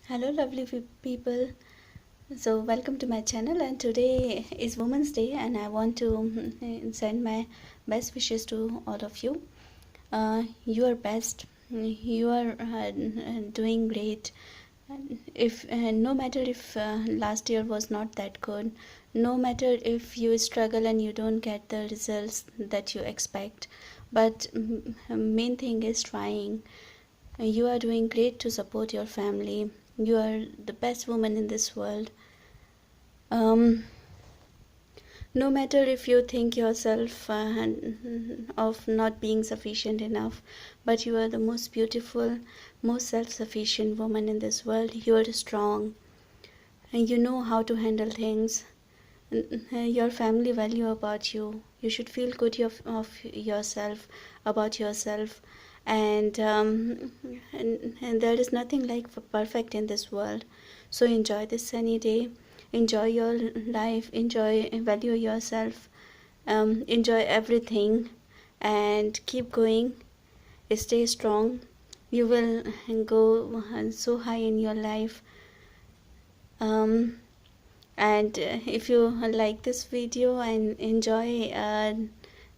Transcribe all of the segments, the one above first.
Hello, lovely people. So, welcome to my channel. And today is Women's Day, and I want to send my best wishes to all of you. You are best. You are doing great. If no matter if last year was not that good, no matter if you struggle and you don't get the results that you expect, but main thing is trying. You are doing great to support your family. You are the best woman in this world. Um, no matter if you think yourself of not being sufficient enough, but you are the most beautiful, most self-sufficient woman in this world. You are strong and you know how to handle things. Your family value about you. You should feel good of yourself, about yourself, and, and there is nothing like perfect in this world. So enjoy this sunny day, enjoy your life, enjoy, value yourself, enjoy everything, and keep going. Stay strong. You will go so high in your life. And if you like this video and enjoy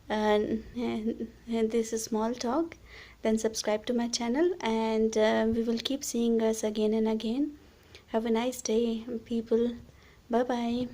this small talk, then subscribe to my channel, and we will keep seeing us again and again. Have a nice day, people. Bye bye.